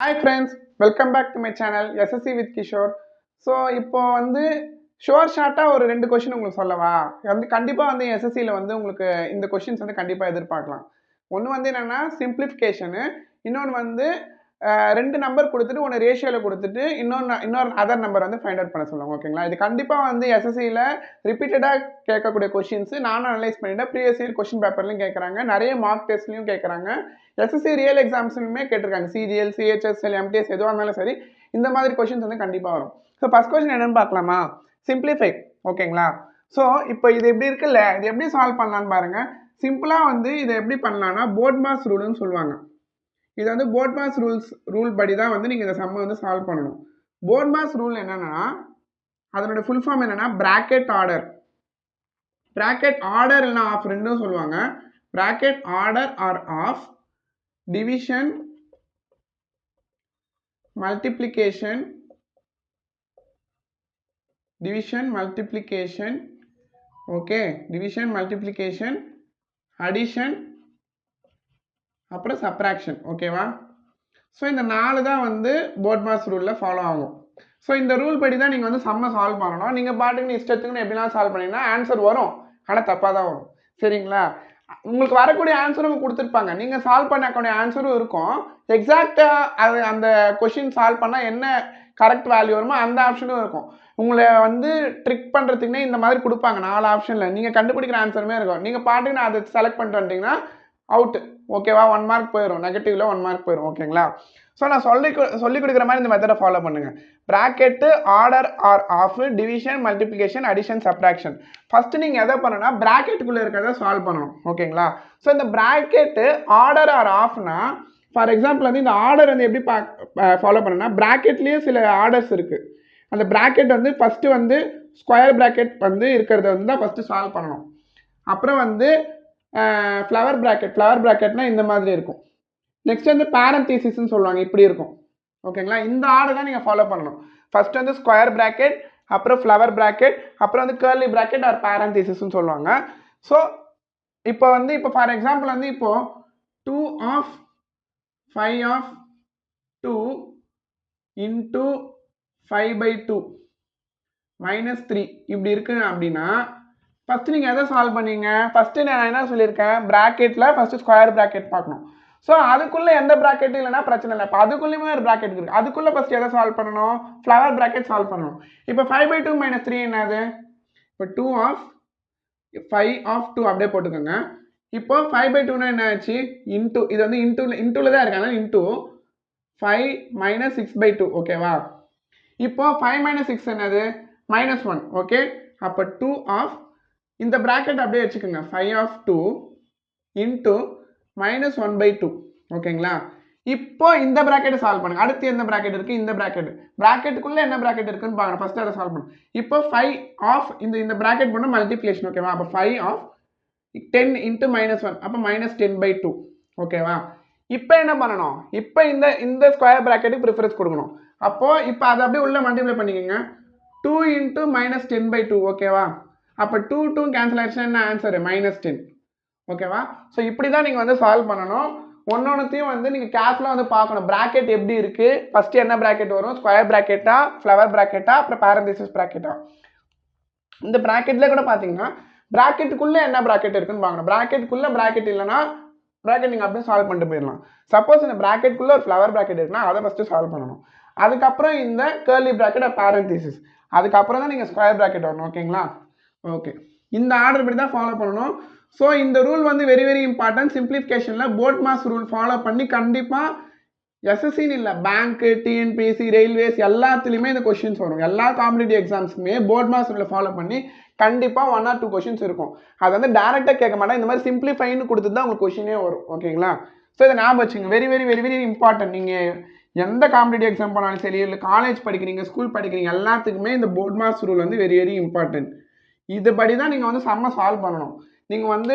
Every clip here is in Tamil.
Hi friends, welcome back to my channel SSC with Kishore. So இப்போ வந்து ஷார்ட்டாக ஒரு 2 கொஷின் உங்களுக்கு சொல்லவா கண்டிப்பாக வந்து எஸ்எஸ்சியில் வந்து உங்களுக்கு இந்த கொஷின்ஸ் வந்து கண்டிப்பாக எதிர்பார்க்கலாம். ஒன்று வந்து என்னென்னா சிம்பிளிஃபிகேஷனு, இன்னொன்று வந்து 2 நம்பர் கொடுத்துட்டு ஒன்று ரேஷியோவில் கொடுத்துட்டு இன்னொரு அதர் நம்பர் வந்து ஃபைண்ட் அவுட் பண்ண சொல்லுவாங்க. ஓகேங்களா, இது கண்டிப்பாக வந்து எஸ்எஸ்சியில் ரிப்பீட்டடாக கேட்கக்கூடிய கொஷின்ஸ். நானும் அனலைஸ் பண்ணிட்டேன், ப்ரீவியஸ் இயர் கொஷின் பேப்பர்லையும் கேட்குறாங்க, நிறைய மார்க் டெஸ்ட்லையும் கேட்குறாங்க, எஸ்எஸ்சி ரியல் எக்ஸாம்ஸ்லுமே கேட்டிருக்காங்க. சிஜிஎல், சிஹெச்எஸ்எல், எம்டிஎஸ் எதுவாக இருந்தாலும் சரி இந்த மாதிரி கொஷின்ஸ் வந்து கண்டிப்பாக வரும். ஸோ ஃபர்ஸ்ட் கொஸ்டின் என்னன்னு பார்க்கலாமா? சிம்பிளிஃபை. ஓகேங்களா, ஸோ இப்போ இது எப்படி இருக்குல்ல, இது எப்படி சால்வ் பண்ணலான்னு பாருங்க. சிம்பிளாக வந்து இதை எப்படி பண்ணலாம்னா போட்மாஸ் ரூல்னு சொல்லுவாங்க. இது வந்து போட்மாஸ் ரூல் படி தான் வந்து நீங்கள் இந்த சம்மை வந்து சால்வ் பண்ணணும். போட்மாஸ் ரூல் என்னன்னா அதனோட ஃபுல் ஃபார்ம் என்னன்னா பிராக்கெட் ஆர்டர். பிராக்கெட் ஆர்டர் இல்லைனா ஆஃப் ரெண்டும் சொல்லுவாங்க. Bracket order or of division multiplication okay, division multiplication addition அப்புறம் சப்ராக்ஷன். ஓகேவா, ஸோ இந்த 4 தான் வந்து போட்மாஸ் ரூலில் ஃபாலோ ஆகும். ஸோ இந்த ரூல் படி தான் நீங்கள் வந்து சம்மை சால்வ் பண்ணணும். நீங்கள் பாட்டுக்கு இஷ்டத்துக்குன்னு எப்படிலாம் சால்வ் பண்ணிங்கன்னா ஆன்சர் வரும், ஆனால் தப்பாக தான் வரும். சரிங்களா, உங்களுக்கு வரக்கூடிய ஆன்சரும் கொடுத்துருப்பாங்க, நீங்கள் சால்வ் பண்ணக்கூடிய ஆன்சரும் இருக்கும். எக்ஸாக்டாக அது அந்த கொஷின் சால்வ் பண்ணால் என்ன கரெக்ட் வேல்யூ வருமோ அந்த ஆப்ஷனும் இருக்கும். உங்களை வந்து ட்ரிக் பண்ணுறதுக்குன்னே இந்த மாதிரி கொடுப்பாங்க 4 ஆப்ஷனில், நீங்கள் கண்டுபிடிக்கிற ஆன்சருமே இருக்கும். நீங்கள் பாட்டுக்கு நான் அதை செலக்ட் பண்ணிட்டு வந்துட்டிங்கன்னா அவுட்டு. ஓகேவா, 1 மார்க் போயிடும், நெகட்டிவ்ல 1 மார்க் போயிடும். ஓகேங்களா, ஸோ நான் சொல்லி கொடுக்குற மாதிரி இந்த மெத்தடை ஃபாலோ பண்ணுங்கள். Bracket order or of division multiplication addition subtraction. First நீங்கள் எதை பண்ணணும்னா ப்ராக்கெட்டுக்குள்ளே இருக்கிறத சால்வ் பண்ணணும். ஓகேங்களா, ஸோ இந்த ப்ராக்கெட்டு ஆர்டர் ஆர் ஆஃப்னா ஃபார் எக்ஸாம்பிள் வந்து இந்த ஆர்டர் வந்து எப்படி ஃபாலோ பண்ணணும்னா ப்ராக்கெட்லேயே சில ஆர்டர்ஸ் இருக்குது. அந்த ப்ராக்கெட் வந்து ஃபஸ்ட்டு வந்து ஸ்கொயர் ப்ராக்கெட் வந்து இருக்கிறத வந்து தான் ஃபஸ்ட்டு சால்வ் பண்ணணும். அப்புறம் வந்து ஃப்ளவர் ப்ராக்கெட்னா இந்த மாதிரி இருக்கும். நெக்ஸ்ட் வந்து பேரந்தீசிஸ்ன்னு சொல்லுவாங்க, இப்படி இருக்கும். ஓகேங்களா, இந்த ஆர்டர் தான் நீங்கள் ஃபாலோ பண்ணணும். ஃபர்ஸ்ட் வந்து ஸ்கொயர் ப்ராக்கெட், அப்புறம் ஃப்ளவர் ப்ராக்கெட், அப்புறம் வந்து கர்லி ப்ராக்கெட் ஆர் பேரந்தீசிஸ்ன்னு சொல்லுவாங்க. ஸோ இப்போ ஃபார் எக்ஸாம்பிள் வந்து இப்போ 2 ஆஃப் 5 ஆஃப் 2 இன்டூ 5/2 மைனஸ் 3 இப்படி இருக்கு அப்படின்னா ஃபஸ்ட்டு நீங்கள் எதை சால்வ் பண்ணீங்க? ஃபஸ்ட்டு நான் என்ன சொல்லியிருக்கேன், ப்ராக்கெட்டில் ஃபஸ்ட்டு ஸ்கொயர் ப்ராக்கெட் பார்க்கணும். ஸோ அதுக்குள்ளே எந்த ப்ராக்கெட்டும் இல்லைனா பிரச்சனை இல்லை. இப்போ அதுக்குள்ளேயுமே ஒரு ப்ராக்கெட் இருக்குது, அதுக்குள்ளே ஃபஸ்ட்டு எதை சால்வ் பண்ணணும்? ஃப்ளவர் ப்ராக்கெட் சால்வ் பண்ணணும். இப்போ 5/2 மைனஸ் 3 என்னது? இப்போ 2 ஆஃப் 5 ஆஃப் 2 அப்படியே போட்டுக்கோங்க. இப்போ 5/2னா என்ன ஆச்சு? இன்டூ, இது வந்து இன்டூவில் தான் இருக்காங்க, இன்டூ 5 மைனஸ் 6/2. ஓகேவா, இப்போ 5 மைனஸ் 6 என்னது? -1. ஓகே, அப்போ 2 ஆஃப் இந்த ப்ராக்கெட் அப்படியே வச்சுக்கோங்க, 5 ஆஃப் 2 இன்டூ -1/2. ஓகேங்களா, இப்போ இந்த ப்ராக்கெட்டை சால்வ் பண்ணுங்க. அடுத்து எந்த ப்ராக்கெட் இருக்குது? இந்த ப்ராக்கெட்டுக்குள்ளே என்ன ப்ராக்கெட் இருக்குன்னு பாருங்க. ஃபஸ்ட்டு அதை சால்வ் பண்ணுங்க. இப்போ 5 ஆஃப் இந்த ப்ராக்கெட் பண்ணால் மல்டிப்ளிகேஷன். ஓகேவா, அப்போ 5 ஆஃப் 10 இன்ட்டு -1, அப்போ -10/2. ஓகேவா, இப்போ என்ன பண்ணணும்? இப்போ இந்த ஸ்கொயர் ப்ராக்கெட்டுக்கு ப்ரிஃபரன்ஸ் கொடுக்கணும். அப்போது இப்போ அதை அப்படியே உள்ளே மல்டிப்ளை பண்ணிக்கோங்க. 2 இன்ட்டு -10/2. ஓகேவா, அப்போ 2 கேன்சல் ஆயிடுச்சுன்னா என்ன ஆன்சரு? -10. ஓகேவா, ஸோ இப்படி தான் நீங்கள் வந்து சால்வ் பண்ணணும். ஒன்னொன்றுத்தையும் வந்து நீங்கள் கேர்ஃபுல்லாக வந்து பார்க்கணும். ப்ராக்கெட் எப்படி இருக்குது, ஃபஸ்ட்டு என்ன ப்ராக்கெட் வரும்? ஸ்கொயர் ப்ராக்கெட்டா, ஃப்ளவர் ப்ராக்கெட்டா, அப்புறம் பேரந்தீசிஸ் ப்ராக்கெட்டா? இந்த ப்ராக்கெட்டில் கூட பார்த்தீங்கன்னா ப்ராக்கெட்டுக்குள்ளே என்ன ப்ராக்கெட் இருக்குன்னு பார்க்கணும். ப்ராக்கெட்டுக்குள்ளே ப்ராக்கெட் இல்லைனா ப்ராக்கெட் நீங்கள் அப்படியே சால்வ் பண்ணிட்டு போயிடலாம். சப்போஸ் இந்த ப்ராக்கெட்டுக்குள்ளே ஒரு ஃப்ளவர் ப்ராக்கெட் இருக்குன்னா அதை ஃபஸ்ட்டு சால்வ் பண்ணணும். அதுக்கப்புறம் இந்த கர்லி ப்ராக்கெட் பேரந்தீசிஸ், அதுக்கப்புறம் தான் நீங்கள் ஸ்கொயர் ப்ராக்கெட் வரணும். ஓகேங்களா, ஓகே, இந்த ஆர்டர் படி தான் ஃபாலோ பண்ணணும். ஸோ இந்த ரூல் வந்து வெரி வெரி இம்பார்ட்டன்ட். சிம்பிளிஃபிகேஷனில் போட்மாஸ் ரூல் ஃபாலோ பண்ணி கண்டிப்பாக எஸ்எஸ்சின்னு இல்லை, பேங்க்கு, டிஎன்பிஎஸ்சி, ரயில்வேஸ் எல்லாத்துலேயுமே இந்த கொஷின்ஸ் வரும். எல்லா காம்படிட்டிவ் எக்ஸாம்ஸுமே போட்மாஸ் ரூலை ஃபாலோ பண்ணி கண்டிப்பாக 1 or 2 கொஷின்ஸ் இருக்கும். அது வந்து டேரெக்டாக கேட்க மாட்டேன், இந்த மாதிரி சிம்பிளிஃபைன்னு கொடுத்து தான் உங்களுக்கு கொஷினே வரும். ஓகேங்களா, ஸோ இதை ஞாபகம் வச்சுங்க, very very very very important. நீங்கள் எந்த காம்படிட்டிவ் எக்ஸாம் போனாலும் சரி, இல்லை காலேஜ் படிக்கிறீங்க, ஸ்கூல் படிக்கிறீங்க, எல்லாத்துக்குமே இந்த போட்மாஸ் ரூல் வந்து வெரி வெரி இம்பார்ட்டன்ட். இதுபடி தான் நீங்கள் வந்து சம்மை சால்வ் பண்ணணும். நீங்கள் வந்து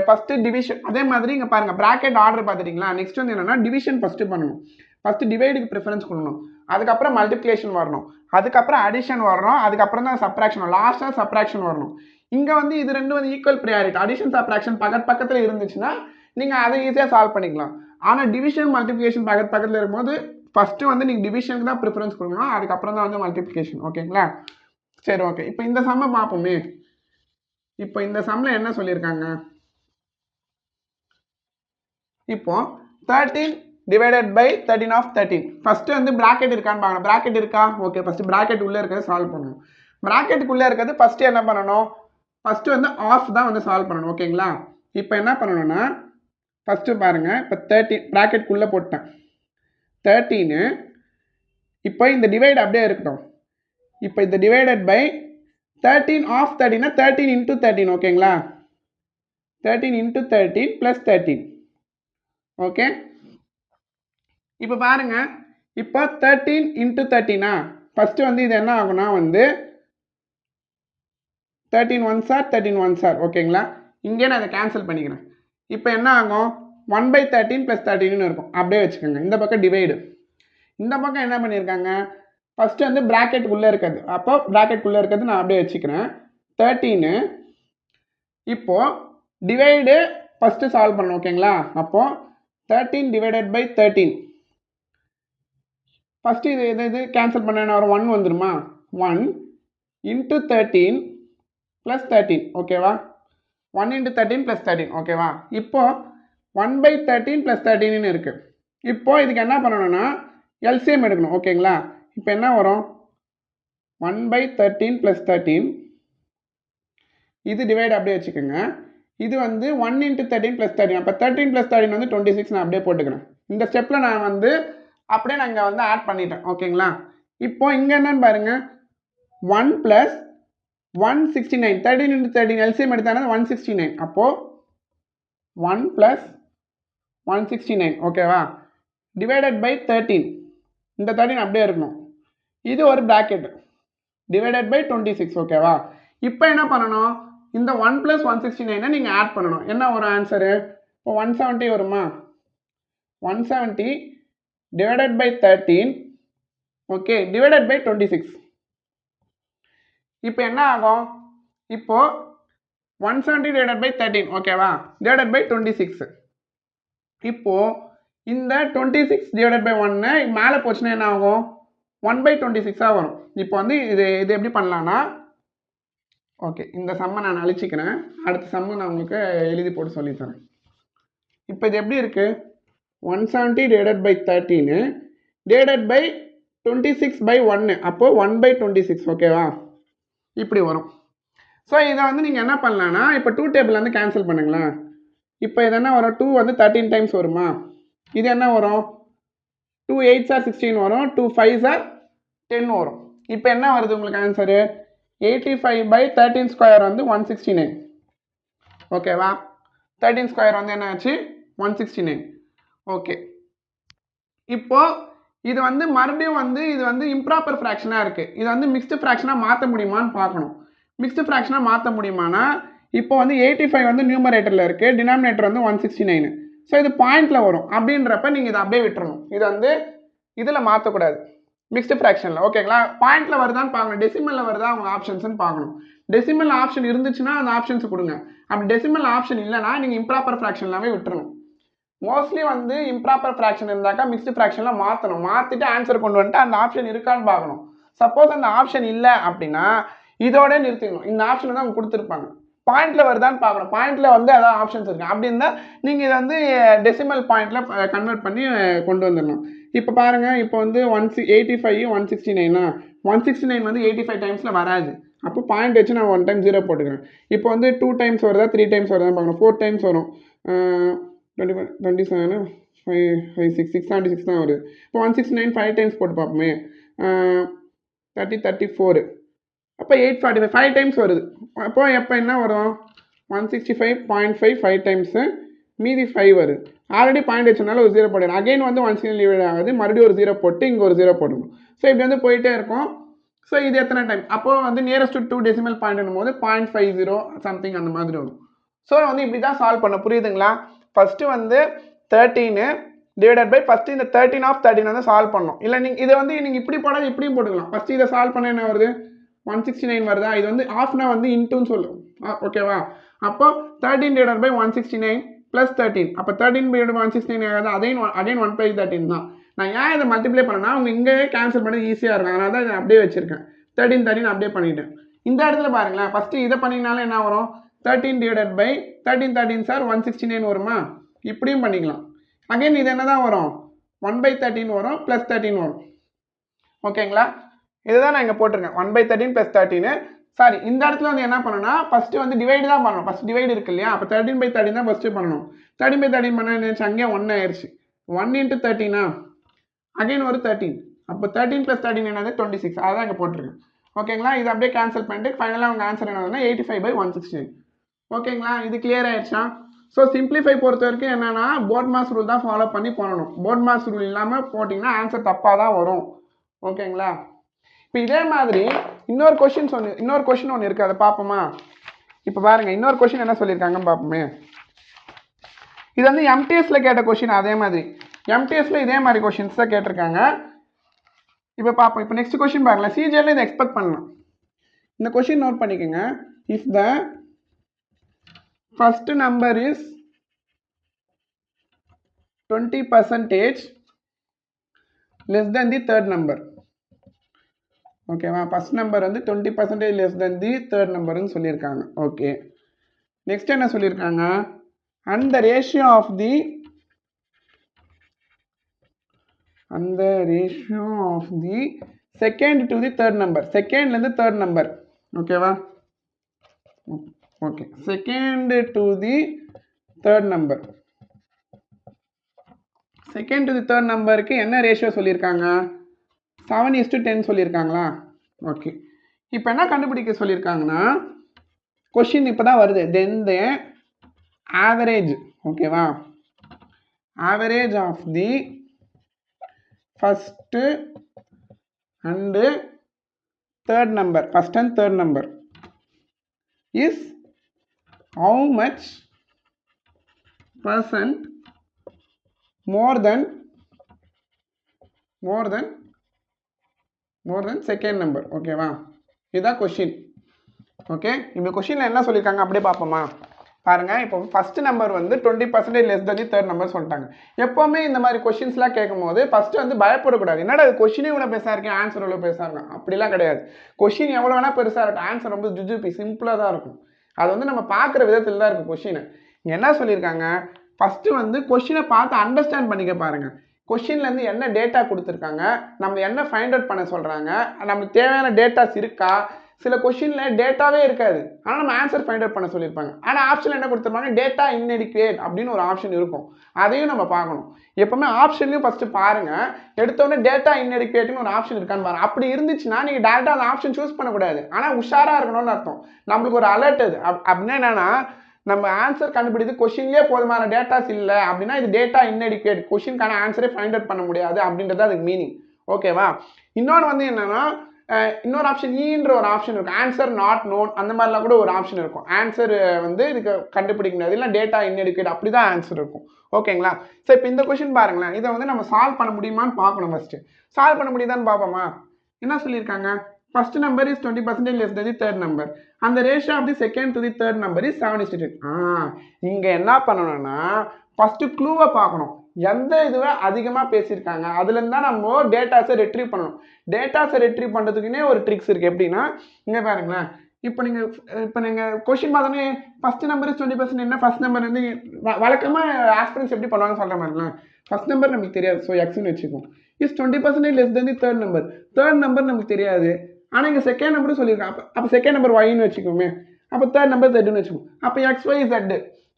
ஃபஸ்ட்டு டிவிஷன், அதே மாதிரி இங்கே பாருங்கள் ப்ராக்கெட் ஆர்டர் பார்த்துட்டிங்களா. நெக்ஸ்ட் வந்து என்னென்னா டிவிஷன் ஃபஸ்ட்டு பண்ணணும். ஃபஸ்ட்டு டிவைடுக்கு ப்ரிஃபரன்ஸ் கொடுக்கணும், அதுக்கப்புறம் மல்டிப்ளிகேஷன் வரணும், அதுக்கப்புறம் அடிஷன் வரணும், அதுக்கப்புறம் தான் சப்ராக்ஷன், லாஸ்ட்டாக சப்ராக்ஷன் வரணும். இங்கே வந்து இது ரெண்டும் வந்து ஈக்குவல் ப்ரியாரிட்டி. அடிஷன் சப்ராக்ஷன் பக்கத்தில் இருந்துச்சுன்னா நீங்கள் அதை ஈஸியாக சால்வ் பண்ணிக்கலாம். ஆனால் டிவிஷன் மல்டிப்ளிகேஷன் பக்கத்தில் இருக்கும்போது ஃபஸ்ட்டு வந்து நீங்கள் டிவிஷனுக்கு தான் ப்ரிஃபரன்ஸ் கொடுக்கணும், அதுக்கப்புறம் தான் வந்து மல்டிப்ளிகேஷன். ஓகேங்களா? சரி, ஓகே. இப்போ இந்த சம்மை பார்ப்போமே. இப்போ இந்த சம்மில் என்ன சொல்லியிருக்காங்க? இப்போ 13 divided by 13 of 13. ஃபஸ்ட்டு வந்து ப்ராக்கெட் இருக்கான்னு பார்க்கணும். ப்ராக்கெட் இருக்கா? ஓகே, ஃபஸ்ட்டு ப்ராக்கெட் உள்ளே இருக்கிறது சால்வ் பண்ணணும். ப்ராக்கெட்டுக்குள்ளே இருக்கிறது ஃபஸ்ட்டு என்ன பண்ணணும்? ஃபஸ்ட்டு வந்து ஆஃப் தான் வந்து சால்வ் பண்ணணும். ஓகேங்களா? இப்போ என்ன பண்ணணும்னா ஃபஸ்ட்டு பாருங்கள், இப்போ 13 ப்ராக்கெட்டுக்குள்ளே போட்டேன் 13. இப்போ இந்த டிவைட் அப்படியே இருக்கட்டும். இப்போ இந்த டிவைடட் பை 13 ஆஃப் 13னா 13 into 13. ஓகேங்களா? 13 into 13 plus 13. ஓகே, இப்போ பாருங்க, இப்போ 13 into 13 ஃபஸ்ட்டு வந்து இது என்ன ஆகும்னா வந்து 13 1s are 13 1s are. ஓகேங்களா? இங்கே நான் அதை கேன்சல் பண்ணிக்கிறேன். இப்போ என்ன ஆகும்? 1/13 + 13 இருக்கும். அப்படியே வச்சுக்கோங்க. இந்த பக்கம் டிவைடு, இந்த பக்கம் என்ன பண்ணியிருக்காங்க? ஃபஸ்ட்டு வந்து ப்ராக்கெட்டுக்குள்ளே இருக்கிறது, அப்போ ப்ராக்கெட்டுக்குள்ளே இருக்கிறது நான் அப்படியே வச்சுக்கிறேன் 13. இப்போது டிவைடு ஃபஸ்ட்டு சால்வ் பண்ணணும். ஓகேங்களா? அப்போது 13 divided by 13. ஃபஸ்ட்டு இது கேன்சல் பண்ண என்ன வரும்? 1 வந்துருமா? 1 into 13 plus 13. ஓகேவா? 1 into 13 plus 13. ஓகேவா? இப்போ 1/13 plus 13 இருக்குது. இப்போ இதுக்கு என்ன பண்ணணும்னா எல்சிஎம் எடுக்கணும். ஓகேங்களா? இப்போ என்ன வரும்? 1/13 plus 13. இது டிவைட் அப்படியே வச்சுக்கோங்க. இது வந்து 1 into 13 plus 13. அப்போ 13 plus 13 வந்து 26. நான் அப்படியே போட்டுக்கிறேன். இந்த ஸ்டெப்பில் நான் வந்து அப்படியே நான் இங்கே வந்து ஆட் பண்ணிட்டேன். ஓகேங்களா? இப்போ இங்கே என்னன்னு பாருங்க, 1 plus 169. 13 into 13 எல்சிஎம் எடுத்தாங்கன்னா 169. அப்போது 1 plus 169. ஓகேவா? Divided by 13. இந்த 13 அப்படியே இருக்கணும். இது ஒரு ப்ராக்கெட் டிவைடட் பை 26. ஓகேவா? இப்போ என்ன பண்ணணும்? இந்த 1 plus 169 நீங்கள் ஆட் பண்ணணும். என்ன ஒரு ஆன்சரு? இப்போ 170 வருமா? 170 divided by 13. Okay, divided by 26. இப்போ என்ன ஆகும்? இப்போ 170 divided by 13. ஓகேவா? Divided by 26. இப்போ இந்த 26 divided by 1 மேலே போச்சுன்னா என்ன ஆகும்? 1/26 வரும். இப்போ வந்து இது எப்படி பண்ணலான்னா, ஓகே, இந்த சம்மை நான் அழிச்சிக்கிறேன். அடுத்த சம்மை நான் உங்களுக்கு எழுதி போட்டு சொல்லித்தரேன். இப்போ இது எப்படி இருக்குது? 170 divided by 13 divided by 26/1. அப்போது 1/26. ஓகேவா? இப்படி வரும். ஸோ இதை வந்து நீங்கள் என்ன பண்ணலான்னா, இப்போ 2 டேபிள் வந்து கேன்சல் பண்ணுங்களேன். இப்போ இது என்ன வரும்? 2 வந்து 13 டைம்ஸ் வருமா? இது என்ன வரும்? 2 8s are 16 வரும், 2 5s are 10 வரும். இப்போ என்ன வருது உங்களுக்கு ஆன்சரு? 85/13 ஸ்கொயர் வந்து 169. ஓகேவா? 13 ஸ்கொயர் வந்து என்ன ஆச்சு? 169. ஓகே, இப்போ இது வந்து மறுபடியும் வந்து இது வந்து இம்ப்ராப்பர் ஃப்ராக்ஷனாக இருக்குது. இது வந்து மிக்ஸ்டு ஃப்ராக்ஷனாக மாற்ற முடியுமான்னு பார்க்கணும். மிக்ஸ்டு ஃப்ராக்ஷனாக மாற்ற முடியுமானா, இப்போ வந்து 85 வந்து நியூமரேட்டரில் இருக்குது, டினாமினேட்டர் வந்து 169. ஸோ இது பாயிண்டில் வரும். அப்படின்றப்ப நீங்கள் இதை அப்படியே விட்டுறணும். இது வந்து இதில் மாற்றக்கூடாது, மிக்ஸ்டு ஃப்ராக்ஷனில். ஓகேங்களா? பாயிண்டில் வருதான்னு பார்க்கணும், டெசிமலில் வருதா அவங்க ஆப்ஷன்ஸ்ன்னு பார்க்கணும். டெசிமல் ஆப்ஷன் இருந்துச்சுன்னா அந்த ஆப்ஷன்ஸ் கொடுங்க. அப்படி டெசிமல் ஆப்ஷன் இல்லைனா நீங்கள் இம்ப்ராப்பர் ஃப்ராக்ஷன்லாமே விட்டுறணும். மோஸ்ட்லி வந்து இம்ப்ராப்பர் ஃப்ராக்ஷன் இருந்தாக்கா மிக்ஸ்டு ஃப்ராக்ஷனில் மாற்றணும். மாற்றிட்டு ஆன்சர் கொண்டு வந்துட்டு அந்த ஆப்ஷன் இருக்கான்னு பார்க்கணும். சப்போஸ் அந்த ஆப்ஷன் இல்லை அப்படின்னா இதோட நிறுத்திக்கணும். இந்த ஆப்ஷனை தான் அவங்க கொடுத்துருப்பாங்க. பாயிண்டில் வருதான்னு பார்க்கணும். பாயிண்டில் வந்து அதான் ஆப்ஷன்ஸ் இருக்குது. அப்படி இருந்தால் நீங்கள் இதை வந்து டெசிமல் பாயிண்டில் கன்வெர்ட் பண்ணி கொண்டு வந்துடணும். இப்போ பாருங்கள், இப்போ வந்து 85 169. 169 வந்து 85 டைம்ஸில் வராது. அப்போ பாயிண்ட் வச்சு நான் 1 டைம் 0 போட்டுக்கிறேன். இப்போ வந்து 2 டைம்ஸ் வருதா 3 டைம்ஸ் வருதான்னு பார்க்கணும். 4 டைம்ஸ் வரும். 27 5 6 676 தான் வருது. இப்போ 169 5 டைம்ஸ் போட்டு பார்ப்போமே. 30 34. அப்போ 845 5 டைம்ஸ் வருது. அப்போ எப்போ என்ன வரும்? 165.5 5 டைம்ஸு, மீதி 5 வருது. ஆல்ரெடி பாயிண்ட் வச்சனால ஒரு 0 போட்டுறேன். அகைன் வந்து 169 டிவைட் ஆகுது, மறுபடியும் ஒரு 0 போட்டு இங்கே ஒரு 0 போட்டுக்கணும். ஸோ இப்படி வந்து போயிட்டே இருக்கும். ஸோ இது எத்தனை டைம்? அப்போது வந்து நியரஸ்ட் டு 2 டெசிமல் பாயிண்ட்னும் போது 0.50 சம்திங் அந்த மாதிரி வரும். ஸோ வந்து இப்படி தான் சால்வ் பண்ண, புரியுதுங்களா? ஃபஸ்ட்டு வந்து 13 டிவைடட் பை ஃபஸ்ட்டு இந்த 13 ஆஃப் 13 வந்து சால்வ் பண்ணணும். இல்லை நீங்கள் இதை வந்து நீங்கள் இப்படி போடாது இப்படியும் போட்டுக்கலாம். ஃபஸ்ட்டு இதை சால்வ் பண்ண என்ன வருது? 169 வருதா? இது வந்து ஆஃப்னா வந்து இன்ட்டுன்னு சொல்லும். ஓகேவா? அப்போ 13 divided by 169 plus 13. அப்போ 13 divided by 169 ஆகாது, அகைன் 1/13 தான். நான் ஏன் இதை மல்டிப்ளை பண்ணேன்னா அவங்க இங்கேயே கேன்சல் பண்ணி ஈஸியாக இருக்கும், அதனால தான் இதை அப்படியே வச்சுருக்கேன். 13 அப்படியே பண்ணிட்டேன். இந்த இடத்துல பாருங்களேன், ஃபஸ்ட்டு இதை பண்ணிங்கனாலும் என்ன வரும், 13 டிவைடட் பை 13 சார் 169 வருமா, இப்படியும் பண்ணிக்கலாம். அகைன் இது என்ன தான் வரும், 1/13 வரும் ப்ளஸ் 13 வரும். ஓகேங்களா, இதுதான் நான் இங்கே போட்டிருக்கேன் 1/13 ப்ளஸ் 13. சாரி, இந்த இடத்துல வந்து என்ன பண்ணணும்னா ஃபஸ்ட்டு வந்து டிவைடு தான் பண்ணணும். ஃபஸ்ட் டிவைடு இருக்கு இல்லையா, அப்போ 13/13 தான் ஃபஸ்ட்டு பண்ணணும். 13/13 பண்ண நினச்சி அங்கேயே 1 ஆயிடுச்சு. 1 × 13 அகைன் ஒரு 13, அப்போ 13 + 13 என்னது 26, அதான் இங்கே போட்டிருக்கேன். ஓகேங்களா, இது அப்படியே கேன்சல் பண்ணிட்டு ஃபைனலாக அவங்க ஆன்சர் என்னதுன்னா 85/169. ஓகேங்களா, இது கிளியர் ஆயிடுச்சா? ஸோ சிம்பிளிஃபை பொறுத்த வரைக்கும் என்னன்னா போர்ட் மாஸ் ரூல் தான் ஃபாலோ பண்ணி பண்ணணும். போர்ட் மாஸ் ரூல் இல்லாமல் போட்டிங்கன்னா ஆன்சர் தப்பாக தான் வரும். ஓகேங்களா, இப்போ இதே மாதிரி இன்னொரு கொஷின் ஒன்று இருக்குது, அதை பார்ப்போமா? இப்போ பாருங்கள், இன்னொரு கொஷின் என்ன சொல்லியிருக்காங்கன்னு பார்ப்போமே. இது வந்து எம்டிஎஸ்ல கேட்ட கொஷின். அதே மாதிரி எம்டிஎஸ்ல இதே மாதிரி கொஷின்ஸ் தான் கேட்டிருக்காங்க. இப்போ பார்ப்போம். இப்போ நெக்ஸ்ட் கொஷின் பாருங்களேன், சிஜிஎல்ல இதை எக்ஸ்பெக்ட் பண்ணலாம். இந்த கொஷின் நோட் பண்ணிக்கோங்க. If the first number is 20% less than the third number. ஓகேவா, ஃபர்ஸ்ட் நம்பர் வந்து 20% less than the third நம்பர்னு சொல்லியிருக்காங்க. ஓகே, நெக்ஸ்ட் என்ன சொல்லியிருக்காங்க, and the ratio of the second to the third number, செகண்ட்லேருந்து தேர்ட் நம்பர். ஓகேவா, okay, second to the third number, second to the third நம்பருக்கு என்ன ரேஷியோ சொல்லியிருக்காங்க, 7:10 சொல்லியிருக்காங்களா? ஓகே, இப்போ என்ன கண்டுபிடிக்க சொல்லியிருக்காங்கன்னா கொஷின் இப்போ தான் வருது. தென் த ஆவரேஜ், ஓகேவா, average of the first and third number, first and third number is how much percent more than second number. ஓகேவா, இதுதான் கொஷின். ஓகே, இந்த கொஷினில் என்ன சொல்லியிருக்காங்க அப்படியே பார்ப்போமா? பாருங்கள், இப்போ ஃபஸ்ட் நம்பர் வந்து 20% less than the third number சொல்லிட்டாங்க. எப்போவுமே இந்த மாதிரி கொஷின்ஸ்லாம் கேட்கும் போது ஃபஸ்ட்டு வந்து பயப்படக்கூடாது. என்னடா அது கொஷினே இவ்வளோ பெருசாக இருக்கேன், ஆன்சர் எவ்வளோ பெருசாக இருக்கும், அப்படிலாம் கிடையாது. கொஷின் எவ்வளோ வேணால் பெருசாக இருக்கும், ஆன்சர் ரொம்ப ஜுஜுபி சிம்பிளாக தான் இருக்கும். அது வந்து நம்ம பார்க்குற விதத்தில் தான் இருக்கும் கொஷினை. இங்கே என்ன சொல்லியிருக்காங்க, ஃபஸ்ட்டு வந்து கொஷினை பார்த்து அண்டர்ஸ்டாண்ட் பண்ணிக்க பாருங்கள். கொஷின்லேருந்து என்ன டேட்டா கொடுத்துருக்காங்க, நம்ம என்ன ஃபைண்ட் அவுட் பண்ண சொல்கிறாங்க, நம்மளுக்கு தேவையான டேட்டாஸ் இருக்கா. சில கொஷினில் டேட்டாவே இருக்காது, ஆனால் நம்ம ஆன்சர் ஃபைண்ட் அவுட் பண்ண சொல்லியிருப்பாங்க. ஆனால் ஆப்ஷனில் என்ன கொடுத்துருப்பாங்க, டேட்டா இன்எடிக்குவேட் அப்படின்னு ஒரு ஆப்ஷன் இருக்கும், அதையும் நம்ம பார்க்கணும். எப்போவுமே ஆப்ஷன்லையும் ஃபஸ்ட்டு பாருங்கள், எடுத்தோடனே டேட்டா இன்எடிக்குவேட்னு ஒரு ஆப்ஷன் இருக்கான்னு பாருங்கள். அப்படி இருந்துச்சுன்னா நீங்கள் டேரெக்டாக அந்த ஆப்ஷன் சூஸ் பண்ணக்கூடாது, ஆனால் உஷாராக இருக்கணும்னு அர்த்தம். நம்மளுக்கு ஒரு அலர்ட் அது. அப்படின்னா என்னன்னா, நம்ம ஆன்சர் கண்டுபிடித்து கொஷின்லேயே போதுமான டேட்டாஸ் இல்லை அப்படின்னா இது டேட்டா இன்எடிக்குவேட், கொஷினுக்கான ஆன்சரே ஃபைண்ட் அவுட் பண்ண முடியாது அப்படின்றது அதுக்கு மீனிங். ஓகேவா, இன்னொன்று வந்து என்னன்னா, இன்னொரு ஆப்ஷன் ஈன்ற ஒரு ஆப்ஷன் இருக்கும், ஆன்சர் நாட் நோன் அந்த மாதிரிலாம் கூட ஒரு ஆப்ஷன் இருக்கும். ஆன்சர் வந்து இதுக்கு கண்டுபிடிக்க முடியாது, இல்லை டேட்டா இன்எடிக்குவேட் அப்படி தான் ஆன்சர் இருக்கும். ஓகேங்களா, ஸோ இப்போ இந்த கொஷின் பாருங்களேன், இதை வந்து நம்ம சால்வ் பண்ண முடியுமான்னு பார்க்கணும். ஃபஸ்ட்டு சால்வ் பண்ண முடியுதான்னு பார்ப்போமா? என்ன சொல்லியிருக்காங்க, first number is 20% less than the third number and the ratio of the second to the third number is 7:10. இங்கே என்ன பண்ணணும்னா ஃபஸ்ட்டு க்ளூவை பார்க்கணும், எந்த இதுவை அதிகமாக பேசியிருக்காங்க அதுலேருந்து தான் நம்ம டேட்டாஸை ரெட்ரீவ் பண்ணணும். டேட்டாஸை ரெட்ரீவ் பண்ணுறதுக்குன்னே ஒரு ட்ரிக்ஸ் இருக்குது. எப்படின்னா இங்கே பாருங்களேன், இப்போ நீங்கள் கொஷின் பார்த்தோன்னே ஃபஸ்ட் நம்பர் இஸ் 20% என்ன, ஃபஸ்ட் நம்பர் வந்து வழக்கமாக ஆஸ்பிரன்ஸ் எப்படி பண்ணுவாங்க சொல்கிற மாதிரிங்களா, ஃபஸ்ட் நம்பர் நமக்கு தெரியாது, ஸோ எக்ஸ்னு வச்சுக்கோம். Is 20% less than the third number, third number நமக்கு தெரியாது, ஆனால் இங்கே செகண்ட் நம்பரும் சொல்லியிருக்காங்க. அப்போ செகண்ட் நம்பர் ஒய்னு வச்சுக்கோமே, அப்போ தேர்ட் நம்பர் ஜெட்னு வச்சுக்கோம். அப்போ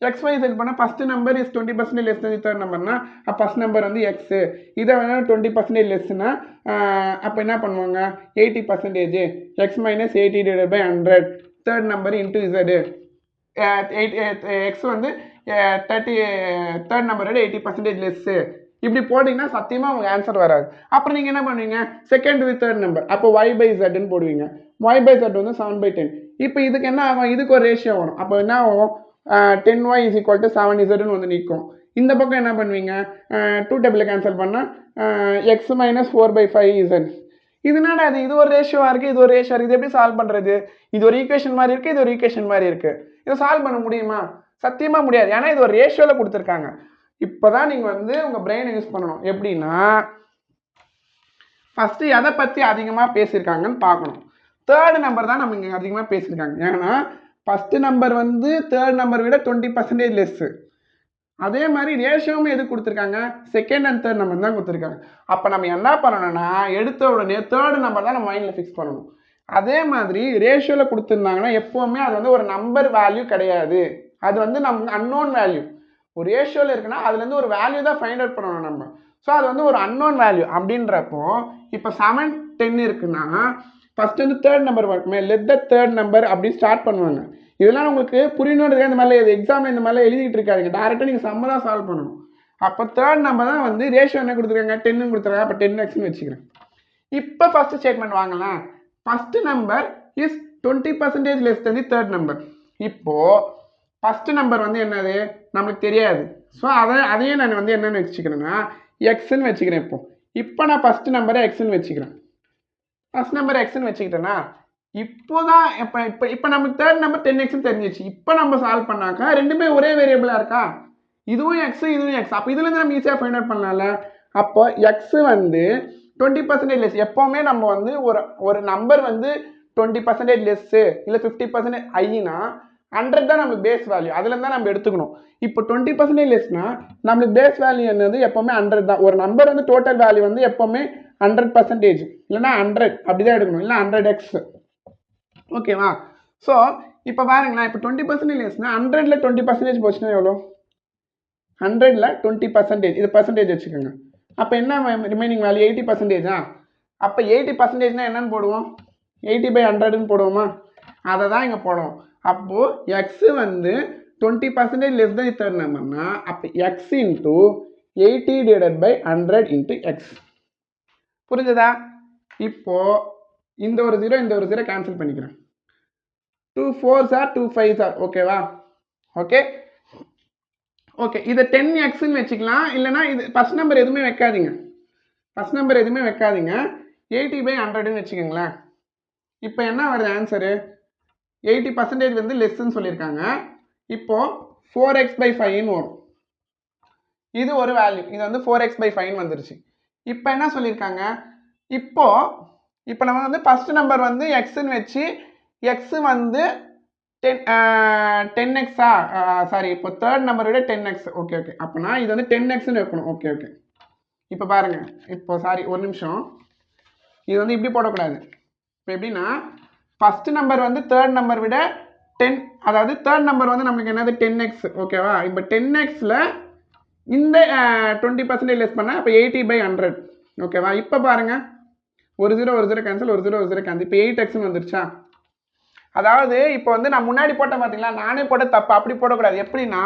XYZ பண்ணால் first number is 20% less than the third நம்பர்னா அப்போ ஃபஸ்ட் நம்பர் வந்து எக்ஸு, இதை வேணால் 20% லெஸ்னா அப்போ என்ன பண்ணுவாங்க 80%, X minus 80/100, third number into இசடு, X வந்து 30, தேர்ட் நம்பரோட 80% லெஸ்ஸு. இப்படி போட்டிங்கன்னா சத்தியமாக உங்களுக்கு ஆன்சர் வராது. அப்புறம் நீங்கள் என்ன பண்ணுவீங்க, செகண்ட் வித் தேர்ட் நம்பர், அப்போ y/z போடுவீங்க. y/z வந்து 7/10. இப்போ இதுக்கு என்ன ஆகும், இதுக்கு ஒரு ரேஷியோ வரும். அப்போ என்ன ஆகும், 10y = 7z வந்து நிற்கும். இந்த பக்கம் என்ன பண்ணுவீங்க, 2 டேபிளில் கேன்சல் பண்ணால் x - 4/5z. இதனால அது இது ஒரு ரேஷியோவாக இருக்குது, இது ஒரு ரேஷியோ இருக்குது. இது எப்படி சால்வ் பண்ணுறது, இது ஒரு ஈக்குவேஷன் மாதிரி இருக்குது, இது ஒரு ஈக்குவேஷன் மாதிரி இருக்குது. இதை சால்வ் பண்ண முடியுமா, சத்தியமாக முடியாது. ஏன்னா இது ஒரு ரேஷியோவில் கொடுத்துருக்காங்க. இப்போ தான் நீங்கள் வந்து உங்கள் பிரெயினை யூஸ் பண்ணணும். எப்படின்னா ஃபஸ்ட்டு எதை பற்றி அதிகமாக பேசியிருக்காங்கன்னு பார்க்கணும். தேர்டு நம்பர் தான் நம்ம இங்கே அதிகமாக பேசியிருக்காங்க. ஏன்னா ஃபஸ்ட்டு நம்பர் வந்து தேர்ட் நம்பர் விட 20% லெஸ்ஸு. அதே மாதிரி ரேஷியோவும் எது கொடுத்துருக்காங்க, செகண்ட் அண்ட் தேர்ட் நம்பர் தான் கொடுத்துருக்காங்க. அப்போ நம்ம என்ன பண்ணணும்னா எடுத்த உடனே தேர்டு நம்பர் தான் நம்ம மைண்டில் ஃபிக்ஸ் பண்ணணும். அதே மாதிரி ரேஷியோவில் கொடுத்துருந்தாங்கன்னா எப்போவுமே அது வந்து ஒரு நம்பர் வேல்யூ கிடையாது, அது வந்து நம்ம அன்னோன் வேல்யூ. ஒரு ரேஷியோவில் இருக்குன்னா அதுலேருந்து ஒரு வேல்யூ தான் ஃபைண்ட் அவுட் பண்ணணும் நம்ம. ஸோ அது வந்து ஒரு அன்னோன் வேல்யூ. அப்படின்றப்போ இப்போ 7, 10 இருக்குன்னா ஃபஸ்ட்டு வந்து தேர்ட் நம்பர் வருமே, லெட் த தேர்ட் நம்பர் அப்படி ஸ்டார்ட் பண்ணுவாங்க. இதெல்லாம் உங்களுக்கு புரியணுன்றது இந்த மாதிரிலாம் எக்ஸாமில் இந்த மாதிரிலாம் எழுதிட்டு இருக்காதிங்க, டேரெக்டாக நீங்கள் சம்ம தான் சால்வ் பண்ணணும். அப்போ தேர்ட் நம்பர் தான் வந்து ரேஷியோ என்ன கொடுத்துருக்காங்க, 10 கொடுத்துருக்காங்க. அப்போ 10xன்னு வச்சுக்கிறேன். இப்போ ஃபஸ்ட்டு ஸ்டேட்மெண்ட் வாங்கலாம். First number is 20% less than the third number. இப்போது ஃபஸ்ட்டு நம்பர் வந்து என்னது நம்மளுக்கு தெரியாது. ஸோ அதையே நான் வந்து என்னென்னு வச்சுக்கிறேன்னா எக்ஸ்ன்னு வச்சுக்கிறேன். இப்போ நான் ஃபஸ்ட்டு நம்பரை எக்ஸ்ன்னு வச்சுக்கிறேன். ஃபஸ்ட் நம்பர் எக்ஸ்ன்னு வச்சுக்கிட்டேன்னா இப்போதான் இப்போ நமக்கு தேர்ட் நம்பர் 10xன்னு தெரிஞ்சிச்சு. இப்போ நம்ம சால்வ் பண்ணாக்கா ரெண்டுமே ஒரே வேரியபிளாக இருக்கா, இதுவும் எக்ஸ் இதுவும் எக்ஸ். அப்போ இதுலேருந்து நம்ம ஈஸியாக ஃபைண்ட் அவுட் பண்ணலாம்ல. அப்போ எக்ஸ் வந்து 20% லெஸ். எப்போவுமே நம்ம வந்து ஒரு நம்பர் வந்து 20% லெஸ்ஸு இல்லை 50% ஐனா 100 தான் நம்மளுக்கு பேஸ் வேல்யூ, அதுலேருந்து தான் நம்ம எடுத்துக்கணும். இப்போ 20% லெஸ்னா நம்மளுக்கு பேஸ் வேல்யூ என்னது எப்போவுமே 100 தான். ஒரு நம்பர் வந்து டோட்டல் வேல்யூ வந்து எப்போவுமே 100% இல்லைன்னா 100 அப்படி தான் எடுக்கணும், இல்லை 100x. ஓகேவா? ஸோ இப்போ பாருங்களேன், இப்போ 20% லெஸ்னா 100ல் 20% போச்சுன்னா எவ்வளோ, 100ல் 20%, இது பர்சன்டேஜ் வச்சுக்கோங்க. அப்போ என்ன ரிமைனிங் வேல்யூ 80%. அப்போ 80%னா என்னன்னு போடுவோம், 80/100ன்னு போடுவோமா, அதை தான் இங்கே போடுவோம். அப்போது எக்ஸ் வந்து 20% லெஸ் தான் தேர்ட் நம்பர்னா அப்போ எக்ஸ் இன்ட்டு 80/100 இன்ட்டு எக்ஸ். புரிஞ்சுதா? இப்போது இந்த ஒரு 0 இந்த ஒரு 0 கேன்சல் பண்ணிக்கிறேன். 2 4s are 2 5s are. ஓகேவா? ஓகே ஓகே, இதை 10xன்னு வச்சுக்கலாம். இல்லைனா இது ஃபஸ்ட் நம்பர் எதுவுமே வைக்காதீங்க, ஃபஸ்ட் நம்பர் எதுவுமே வைக்காதீங்க, 80/100ன்னு வச்சுக்கோங்களேன். இப்போ என்ன வருது ஆன்சரு, 80% வந்து லெஸ்ன்னு சொல்லியிருக்காங்க. இப்போது 4x/5ன்னு வரும். இது ஒரு வேல்யூ, இது வந்து 4x/5ன்னு வந்துருச்சு. இப்போ என்ன சொல்லியிருக்காங்க, இப்போ நம்ம வந்து ஃபஸ்ட் நம்பர் வந்து எக்ஸ்ன்னு வச்சு எக்ஸ் வந்து 10xஆ சாரி, இப்போ தேர்ட் நம்பர் விட 10x. ஓகே ஓகே, அப்போனா இது வந்து 10xன்னு வைக்கணும். ஓகே ஓகே, இப்போ பாருங்கள், இப்போ சாரி ஒரு நிமிஷம், இது வந்து இப்படி போடக்கூடாது. இப்போ எப்படின்னா ஃபஸ்ட்டு நம்பர் வந்து தேர்ட் நம்பர் விட 10, அதாவது தேர்ட் நம்பர் வந்து நம்மளுக்கு என்னது 10x. ஓகேவா? இப்போ 10xல இந்த 20% லெஸ் பண்ணால் இப்போ 80/100. ஓகேவா? இப்போ பாருங்கள், ஒரு 0 கேன்சல், ஒரு 0 கேன்சல். இப்போ 8xன்னு வந்துருச்சா? அதாவது இப்போ வந்து நான் முன்னாடி போட்டேன் பார்த்தீங்களா, நானே போட்ட தப்பு, அப்படி போடக்கூடாது. எப்படின்னா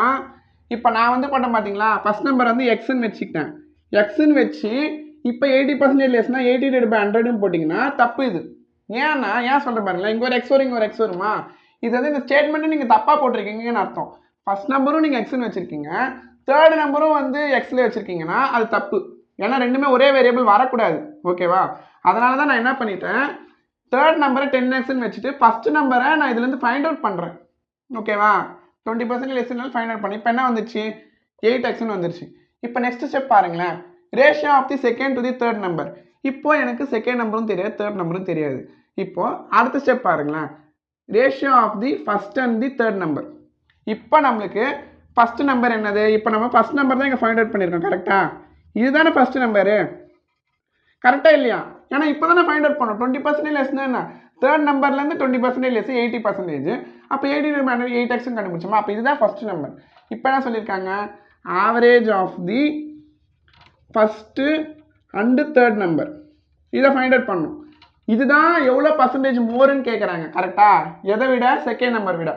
இப்போ நான் வந்து போட்டேன் பார்த்தீங்களா, ஃபஸ்ட் நம்பர் வந்து எக்ஸ்ன்னு வச்சுக்கிட்டேன். எக்ஸ்ன்னு வச்சு இப்போ 80% லெஸ்னா 80/100ன்னு போட்டிங்கன்னா தப்பு. இது ஏன்னா ஏன் சொல்கிறேன் பாருங்களேன், இங்கே ஒரு எக்ஸ் வரும், இங்கே ஒரு எக்ஸ் வருமா, இது வந்து இந்த ஸ்டேட்மெண்ட்டு நீங்கள் தப்பாக போட்டிருக்கீங்கன்னு அர்த்தம். ஃபஸ்ட் நம்பரும் நீங்கள் எக்ஸ்ன்னு வச்சுருக்கீங்க, தேர்ட் நம்பரும் வந்து எக்ஸில் வச்சுருக்கீங்கன்னா அது தப்பு. ஏன்னா ரெண்டுமே ஒரே வேரியபிள் வரக்கூடாது. ஓகேவா? அதனால தான் நான் என்ன பண்ணிட்டேன், தேர்ட் நம்பரை 10xன்னு வச்சுட்டு ஃபஸ்ட்டு நம்பரை நான் இதுலேருந்து ஃபைண்ட் அவுட் பண்ணுறேன். ஓகேவா? 20% லெஸ்னால ஃபைண்ட் அவுட் பண்ணி இப்போ என்ன வந்துச்சு, 8xன்னு வந்துருச்சு. இப்போ நெக்ஸ்ட் ஸ்டெப் பாருங்களேன், ratio of the second to the third number. இப்போ எனக்கு செகண்ட் நம்பரும் தெரியாது, தேர்ட் நம்பரும் தெரியாது. இப்போ அடுத்த ஸ்டெப் பாருங்களேன், ratio of the first and the third number. இப்போ நம்மளுக்கு ஃபஸ்ட்டு நம்பர் என்னது, இப்போ நம்ம ஃபஸ்ட் நம்பர் தான் இங்கே ஃபைண்ட் அவுட் பண்ணியிருக்கோம். கரெக்டாக? இதுதானே ஃபஸ்ட்டு நம்பரு, கரெக்டாக இல்லையா? ஏன்னா இப்போ தானே ஃபைண்ட் அவுட் பண்ணோம். 20% லெஸ்னா என்ன, தேர்ட் நம்பர்லேருந்து 20% லெஸ் 80%. அப்போ 8xன்னு கண்டுபிடிச்சோமா? அப்போ இதுதான் ஃபஸ்ட்டு நம்பர். இப்போ என்ன சொல்லியிருக்காங்க, average of the first and third number, இதை ஃபைண்ட் அவுட் பண்ணணும். இதுதான் எவ்வளோ பர்சன்டேஜ் மோருன்னு கேட்குறாங்க. கரெக்டாக? எதை விட, செகண்ட் நம்பர் விட.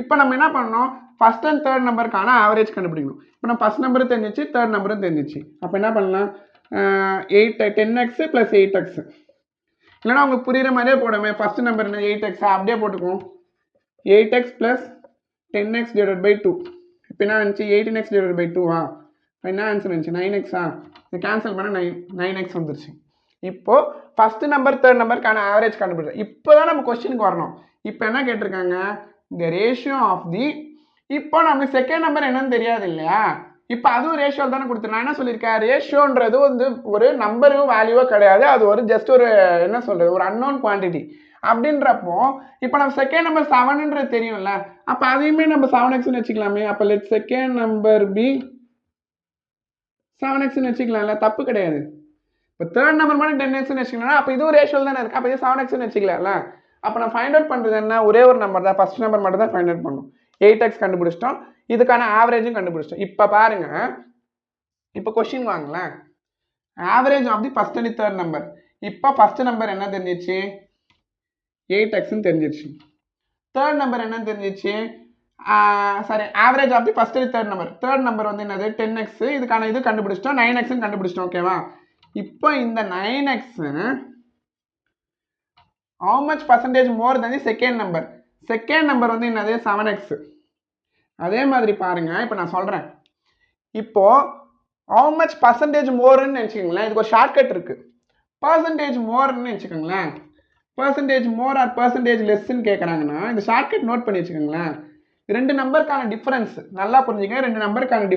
இப்போ நம்ம என்ன பண்ணணும், ஃபஸ்ட் அண்ட் தேர்ட் நம்பருக்கான ஆவரேஜ் கண்டுபிடிக்கணும். இப்போ நம்ம ஃபஸ்ட் நம்பரும் தெரிஞ்சிச்சு, தேர்ட் நம்பரும் தெரிஞ்சிச்சு. அப்போ என்ன பண்ணலாம், 10x + 8x. இல்லைனா உங்களுக்கு புரிகிற மாதிரியே போடுமே, ஃபஸ்ட்டு நம்பர் என்ன 8x, அப்படியே போட்டுக்குவோம். 8x + 10x/2. இப்போ என்ன இருந்துச்சு, 18x/2வா? இப்போ என்ன ஆன்சர் இருந்துச்சு, 9xஆ? இது கேன்சல் பண்ண 9x வந்துருச்சு. இப்போது ஃபஸ்ட்டு நம்பர் தேர்ட் நம்பருக்கான ஆவரேஜ் கண்டுபிடிச்சோம். இப்போ தான் நம்ம கொஸ்டினுக்கு வரணும். இப்போ என்ன கேட்டிருக்காங்க, இந்த ரேஷியோ ஆஃப் தி, இப்போ நமக்கு செகண்ட் நம்பர் என்னன்னு தெரியாது இல்லையா, இப்போ அதுவும் ரேஷியோ தானே கொடுத்து நான் என்ன சொல்லியிருக்கேன், ரேஷியோன்றது வந்து ஒரு நம்பரும் வேல்யூவோ கிடையாது, அது ஒரு ஜஸ்ட் ஒரு என்ன சொல்றது ஒரு அன்னோன் குவான்டிட்டி. அப்படின்றப்போ இப்போ நம்ம செகண்ட் நம்பர் 7ன்றது தெரியும்ல, அப்போ அதையுமே நம்ம 7xன்னு வச்சுக்கலாமே. அப்போ லெட் செகண்ட் நம்பர் பி 7xன்னு வச்சுக்கலாம்ல, தப்பு கிடையாது. இப்போ தேர்ட் நம்பர் மட்டும் 10xன்னு வச்சுக்கலாம், அப்போ இதுவும் ரேஷியோ தானே இருக்கு, அப்போ இது 7xன்னு வச்சுக்கலாம்ல. அப்போ நான் ஃபைண்ட் அவுட் பண்ணுறது என்ன, ஒரே ஒரு நம்பர் தான், ஃபர்ஸ்ட் நம்பர் மட்டும் தான் ஃபைண்ட் அவுட் பண்ணணும். 8x கண்டுபிடிச்சிட்டோம், இதுக்கான ஆவரேஜும் கண்டுபிடிச்சிட்டோம். இப்போ பாருங்க, இப்போ கொஸ்டின் வாங்கலாம், average of the first and third number. இப்போ ஃபர்ஸ்ட் நம்பர் என்ன தெரிஞ்சிச்சு, 8xன்னு தெரிஞ்சிச்சு. தேர்ட் நம்பர் என்ன தெரிஞ்சிச்சு, sorry average of the first and third number. Third number வந்து என்னது 10x, இதுக்கான இது கண்டுபிடிச்சிட்டோம், 9xன்னு கண்டுபிடிச்சிட்டோம். ஓகேவா. இப்போ இந்த 9x how much percentage more than the second number? Second number வந்து என்னது 7x. அதே மாதிரி பாருங்க, இப்போ நான் சொல்றேன், இப்போ how much percentage moreன்னு நினைச்சுக்கோங்களேன், இதுக்கு ஒரு ஷார்ட்கட் இருக்கு. பர்சன்டேஜ் மோர்ன்னு வச்சுக்கோங்களேன், பர்சன்டேஜ் மோர் ஆர் பர்சன்டேஜ் லெஸ்ன்னு கேட்குறாங்கன்னா இந்த ஷார்ட்கட் நோட் பண்ணி வச்சுக்கோங்களேன். ரெண்டு நம்பருக்கான டிஃபரன்ஸ் நல்லா புரிஞ்சுங்க, ரெண்டு நம்பருக்கான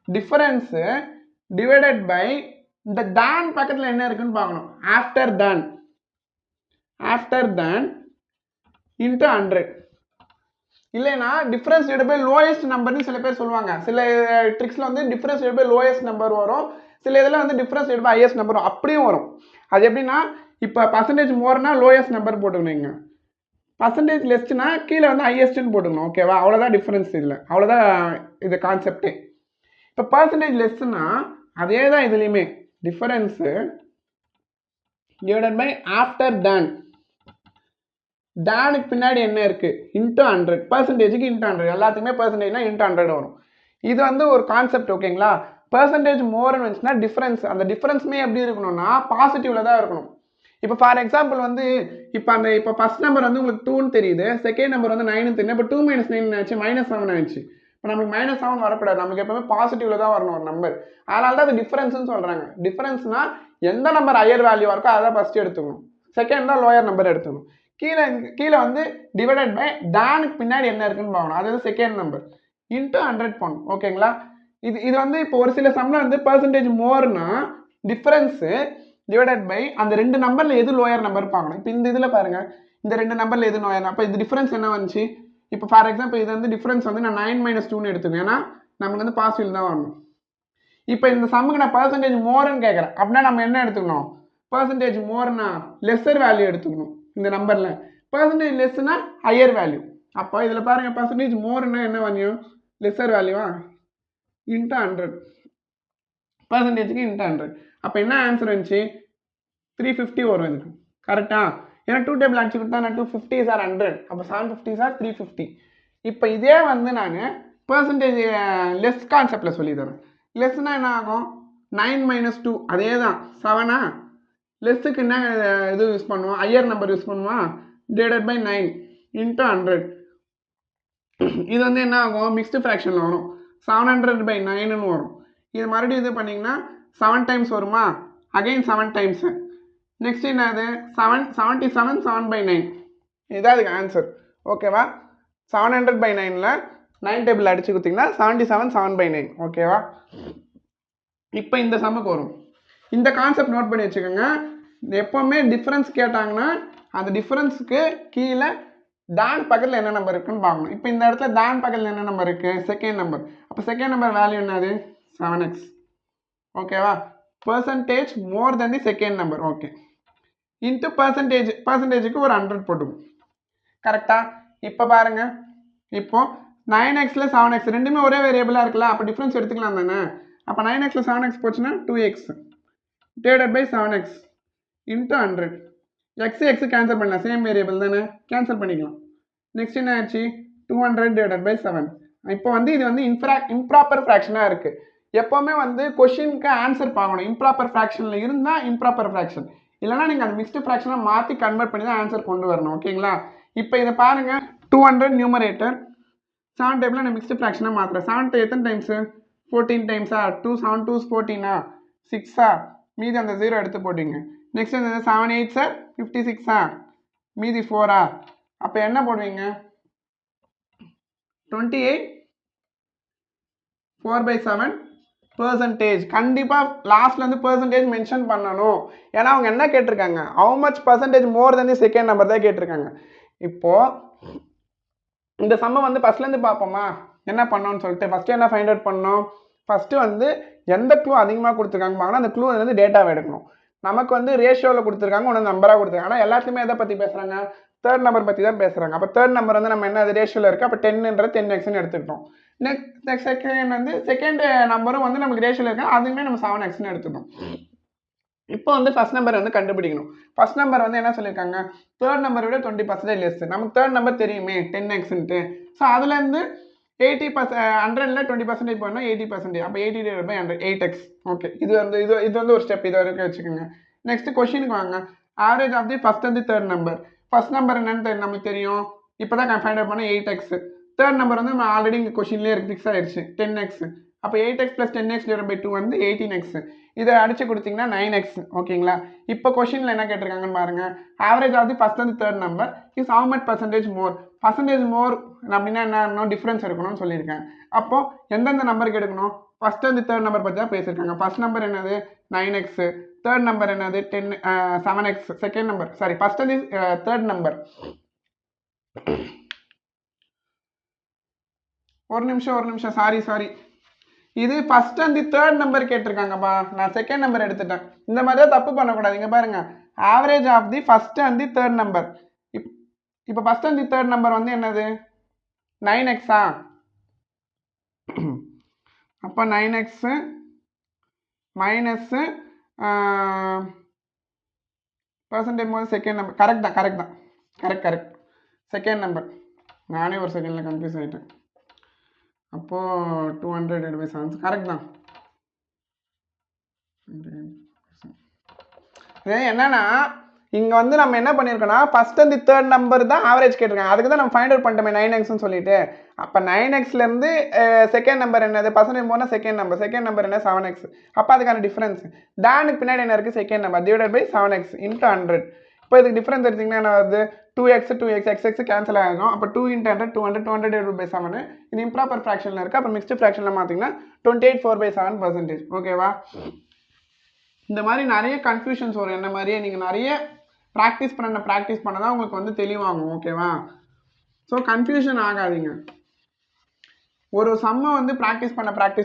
டிஃபரன்ஸ் டிவைடட் பை இந்த தான் பக்கத்தில் என்ன இருக்குன்னு பார்க்கணும், ஆஃப்டர் தான் இன்ட்டு 100. இல்லைன்னா டிஃபரன்ஸ் டிவைட் பை லோயஸ்ட் நம்பர்னு சில பேர் சொல்லுவாங்க. சில ட்ரிக்ஸில் வந்து difference divide by lowest number வரும், சில இதில் வந்து difference divide by highest number வரும். அப்படியும் வரும். அது எப்படின்னா, இப்போ பர்சன்டேஜ் மோர்னா லோயஸ்ட் நம்பர் போட்டுக்கணுங்க, பர்சன்டேஜ் லெஸ்ட்னா கீழே வந்து ஹையஸ்ட்னு போட்டுக்கணும். ஓகேவா, அவ்வளோதான் டிஃபரன்ஸ் இதில், அவ்வளோதான் இது கான்செப்டே. இப்போ பர்சன்டேஜ் லெஸ்ட்னா அதே தான் இதுலேயுமே, டிஃபரன்ஸு டிவைடட் பை ஆஃப்டர் டானுக்கு பின்னாடி என்ன இருக்கு இன்ட்டு 100, பர்சன்டேஜுக்கு இன்ட்டு 100, எல்லாத்துக்குமே பர்சன்டேஜ்னா இன்ட்டு 100 வரும். இது வந்து ஒரு கான்செப்ட். ஓகேங்களா. பர்சன்டேஜ் மோர்னு வந்துச்சுன்னா டிஃபரன்ஸ், அந்த டிஃபரன்ஸுமே எப்படி இருக்கணும்னா பாசிட்டிவ்ல தான் இருக்கணும். இப்போ ஃபார் எக்ஸாம்பிள் வந்து இப்போ ஃபர்ஸ்ட் நம்பர் வந்து உங்களுக்கு 2ன்னு தெரியுது, செகண்ட் நம்பர் வந்து 9ன்னு தெரியும், இப்போ 2 - 9 ஆச்சு, -7 ஆயிடுச்சு. இப்போ நமக்கு -7 வரக்கூடாது, நமக்கு எப்பவுமே பாசிட்டிவ்ல தான் வரணும் ஒரு நம்பர். அதனால தான் அது டிஃபரன்ஸ்னு சொல்றாங்க. டிஃபரன்ஸ்னா எந்த நம்பர் ஹையர் வேல்யூவா இருக்கோ அதை ஃபர்ஸ்ட் எடுத்துக்கணும், செகண்ட் தான் லோயர் நம்பர் எடுத்துக்கணும். கீழே வந்து டிவைடட் பை டானுக்கு பின்னாடி என்ன இருக்குன்னு பார்க்கணும், அதாவது செகண்ட் நம்பர் இன்ட்டு 100 போகணும். ஓகேங்களா. இது வந்து இப்போ ஒரு சில சம்மில் வந்து பர்சன்டேஜ் மோர்னா டிஃபரன்ஸு டிவைடட் பை அந்த ரெண்டு நம்பரில் எது லோயர் நம்பர் பார்க்கணும். இப்போ இந்த இதில் பாருங்கள், இந்த ரெண்டு நம்பரில் எது லோயர், அப்போ இது டிஃபரன்ஸ் என்ன வந்துச்சு. இப்போ ஃபார் எக்ஸாம்பிள் இது வந்து டிஃபரன்ஸ் வந்து நான் 9 - 2ன்னு எடுத்துக்கேன், ஏன்னா நமக்கு வந்து பாசிட்டிவ் தான் வரணும். இப்போ இந்த சம்முக்கு நான் பர்சன்டேஜ் மோர்ன்னு கேட்குறேன், அப்படின்னா நம்ம என்ன எடுத்துக்கணும், பர்சன்டேஜ் மோர்னா லெஸ்ஸர் வேல்யூ எடுத்துக்கணும் இந்த நம்பரில், பர்சன்டேஜ் லெஸ்னா ஹையர் வேல்யூ. அப்போ இதில் பாருங்கள், பர்சன்டேஜ் மோர்னா என்ன வேல்யூ, லெஸ்ஸர் வேல்யூவா இன்ட்டு 100, பர்சன்டேஜுக்கு இன்ட்டு 100. அப்போ என்ன ஆன்சர் வந்துச்சு, 350 வரும் இதுக்கு. கரெக்டா, ஏன்னா 2 டேபிள் அடிச்சு கொடுத்தா நான் 250 சார் 100, அப்போ 750 சார் 350. இப்போ இதே வந்து நான் பர்சன்டேஜ் லெஸ் கான்செப்டில் சொல்லி தரேன். லெஸ்னா என்ன ஆகும், 9 - 2 அதே தான் 7ஆ, லெஸ்ஸுக்கு என்ன இது யூஸ் பண்ணுவோம், ஹையர் நம்பர் யூஸ் பண்ணுவோம், டிவைடட் பை 9 இன்ட்டு 100. இது வந்து என்ன ஆகும், மிக்ஸ்டு ஃப்ராக்ஷனில் வரும், 700/9ன்னு வரும். இது மறுபடியும் இது பண்ணிங்கன்னா 7 டைம்ஸ் வருமா, அகைன் 7 டைம்ஸு. நெக்ஸ்ட் என்னது 77 7/9, இதுதான் அதுக்கு ஆன்சர். ஓகேவா. 700/9ல் 9 டேபிள் அடிச்சு கொடுத்தீங்கன்னா 77 7/9. ஓகேவா. இப்போ இந்த சம்முக்கு வரும், இந்த கான்செப்ட் நோட் பண்ணி வச்சுக்கோங்க. எப்போவுமே டிஃபரன்ஸ் கேட்டாங்கன்னா அந்த டிஃபரன்ஸுக்கு கீழே தான் பக்கத்தில் என்ன நம்பர் இருக்குன்னு பார்க்கணும். இப்போ இந்த இடத்துல தான் பக்கத்தில் என்ன நம்பர் இருக்குது, செகண்ட் நம்பர். அப்போ செகண்ட் நம்பர் வேல்யூ என்னது 7x. ஓகேவா. Percentage more than the second number. Okay, into பர்சன்டேஜுக்கு ஒரு 100 போட்டுக்கும். கரெக்டா. இப்போ பாருங்க, இப்போ 9xல 7x ரெண்டுமே ஒரே வேரியபிளாக இருக்குல்ல, அப்போ டிஃப்ரென்ஸ் எடுத்துக்கலாம் தானே. அப்போ 9xல 7x போச்சுன்னா 2x divided by 7x into 100. x cancel பண்ணலாம், சேம் வேரியபிள் தானே, கேன்சல் பண்ணிக்கலாம். நெக்ஸ்ட் என்ன ஆச்சு 200 டிவைடட் பை 7. இப்போ வந்து இது வந்து இம்ப்ராப்பர் ஃப்ராக்ஷனாக இருக்குது. எப்போவுமே வந்து கொஷினுக்கு ஆன்சர் பார்க்கணும், இம்ப்ராப்பர் ஃப்ராக்ஷனில் இருந்தால் இம்ப்ராப்பர் ஃப்ராக்ஷன், இல்லைனா நீங்கள் அந்த மிக்ஸ்டு ஃப்ராக்ஷனாக மாற்றி கன்வெர்ட் பண்ணி தான் ஆன்சர் கொண்டு வரணும். ஓகேங்களா. இப்போ இதை பாருங்கள், 200 நியூமரேட்டர், 7 டேபிளில் நான் மிக்ஸ்டு ஃப்ராக்ஷனாக மாற்றுறேன். 7 எத்தனை டைம்ஸு, 14 டைம்ஸா, 2 7 2 14ஆ, 6ஆ, மீதி அந்த 0 எடுத்து போட்டிங்க. நெக்ஸ்ட் இந்த 7 8 சார் 56ஆ, மீதி 4ஆ, அப்போ என்ன போடுவீங்க 28 4/7 கண்டிப்பாக லாஸ்ட்ல வந்து பெர்சன்டேஜ் மென்ஷன் பண்ணணும். ஏன்னா அவங்க என்ன கேட்டிருக்காங்க, how much percentage more than the second number தான் கேட்டிருக்காங்க. இப்போ இந்த சம்மை வந்து ஃபர்ஸ்ட்லேருந்து பார்ப்போமா என்ன பண்ணோம்னு சொல்லிட்டு. ஃபஸ்ட்டு என்ன ஃபைண்ட் அவுட் பண்ணோம், ஃபஸ்ட்டு வந்து எந்த க்ளூ அதிகமாக கொடுத்துருக்காங்க அந்த க்ளூ வந்து டேட்டாவை எடுக்கணும். நமக்கு வந்து ரேஷியோவில் கொடுத்துருக்காங்க, ஒன்று நம்பராக கொடுத்துருக்காங்க. ஆனால் எல்லாத்துலேயுமே எதை பற்றி பேசுகிறாங்க, தேர்ட் நம்பர் பற்றி தான் பேசுகிறாங்க. அப்போ தேர்ட் நம்பர் வந்து நம்ம என்ன அது ரேஷியோவில் இருக்குது, அப்போ 10ன்றது 10xன்னு எடுத்துக்கிட்டோம். நெக்ஸ்ட் செகண்ட் வந்து செகண்ட் நம்பரும் வந்து நமக்கு ரேஷியோவில் இருக்குது, அதுவுமே நம்ம 7xன்னு எடுத்துக்கணும். இப்போ வந்து ஃபர்ஸ்ட் நம்பர் வந்து கண்டுபிடிக்கணும். ஃபர்ஸ்ட் நம்பர் வந்து என்ன சொல்லியிருக்காங்க, தேர்ட் நம்பரை விட 20% லெஸ். நமக்கு தேர்ட் நம்பர் தெரியுமே 10xன்ட்டு. ஸோ அதுலேருந்து 100ல் 20% போனால் 80%. அப்போ 80/100 8x. ஓகே, இது வந்து ஒரு ஸ்டெப், இது வரைக்கும் வச்சுக்கோங்க. நெக்ஸ்ட் கொஸ்டினுக்கு வாங்க. Average of the first and third number. First number என்னன்னு நமக்கு தெரியும், இப்போ தான் ஃபைண்ட் அவுட் பண்ண 8x. தேர்ட் நம்பர் வந்து நம்ம ஆல்ரெடி இங்கே கொஸ்டின்லேயே ஃபிக்ஸ் ஆயிடுச்சு 10x. அப்போ 8x + 10x/2 வந்து 18x. இதை அடிச்சு கொடுத்தீங்கன்னா 9x. ஓகேங்களா. இப்போ கொஸ்டினில் என்ன கேட்டிருக்காங்கன்னு பாருங்க. Average of the first and third number is how much percentage more. Percentage more அப்படின்னா என்ன, டிஃப்ரென்ஸ் எடுக்கணும்னு சொல்லியிருக்கேன். அப்போ எந்தெந்த நம்பருக்கு எடுக்கணும், ஃபர்ஸ்ட் அண்ட் தேர்ட் நம்பர் பற்றி தான் பேசியிருக்காங்க. ஃபர்ஸ்ட் நம்பர் என்னது 9x, தேர்ட் நம்பர் என்னது 7x. Second number sorry first and third number. ஒரு நிமிஷம் சாரி, இது ஃபர்ஸ்ட் அண்ட் தேர்ட் நம்பர் கேட்டிருக்காங்கப்பா, நான் செகண்ட் நம்பர் எடுத்துட்டேன். இந்த மாதிரி தான் தப்பு பண்ணக்கூடாது. இங்க பாருங்க, average of the first and third number. இப்போ ஃபர்ஸ்ட் அண்ட் தேர்ட் நம்பர் வந்து என்னது 9x. அப்போ 9x மைனஸ் பர்சன்டேஜ் போது second number. Correct. Second number. நானே ஒரு செகண்டில் கன்ஃபியூஸ் ஆகிட்டேன். அப்போது 200/7 கரெக்ட் தான். இது என்னன்னா இங்கே வந்து நம்ம என்ன பண்ணியிருக்கோம்னா ஃபர்ஸ்ட் அண்ட் தேர்ட் நம்பர் தான் ஆவரேஜ் கேட்டிருக்காங்க. அதுக்கு தான் நம்ம ஃபைண்ட் அவுட் பண்ணிட்டோமே 9xன்னு சொல்லிட்டு. அப்போ 9xலேருந்து செகண்ட் நம்பர் என்னது பர்சன்டேஜ் போனால் செகண்ட் நம்பர் என்ன 7x. அப்போ அதுக்கான டிஃப்ரென்ஸ் டேனுக்கு பின்னாடி என்ன இருக்குது, செகண்ட் நம்பர் /7x × 100. இப்போ இதுக்கு டிஃப்ரென்ஸ் எடுத்திங்கன்னா என்ன வருது, 2x x கேன்சல் ஆகும். அப்போ 2 × 100 200/7. இது இம்ப்ராப்பர் ஃப்ராக்ஷனில் இருக்குது. அப்போ மிக்ஸ்டு ஃப்ராக்ஷனில் பார்த்தீங்கன்னா 28/4/7%. ஓகேவா. இந்த மாதிரி நிறைய கன்ஃபியூஷன்ஸ் வரும். என்ன மாதிரியே நீங்கள் நிறைய ப்ராக்டிஸ் பண்ண தான் உங்களுக்கு வந்து தெளிவாகும். ஓகேவா. ஸோ கன்ஃபியூஷன் ஆகாதீங்க. ஒரு சம்மை வந்து ப்ராக்டிஸ்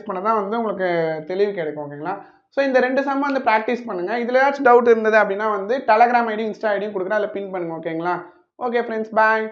பண்ண தான் வந்து உங்களுக்கு தெளிவு கிடைக்கும். ஓகேங்களா. ஸோ இந்த 2 சம்மை வந்து ப்ராக்டிஸ் பண்ணுங்கள். இதில் ஏதாச்சும் டவுட் இருந்தது அப்படின்னா வந்து டெலகிராம் ஐடி இன்ஸ்டா ஐடியும் கொடுக்குறேன், அதில் பின் பண்ணுங்கள். ஓகேங்களா. ஓகே ஃப்ரெண்ட்ஸ், பாய்.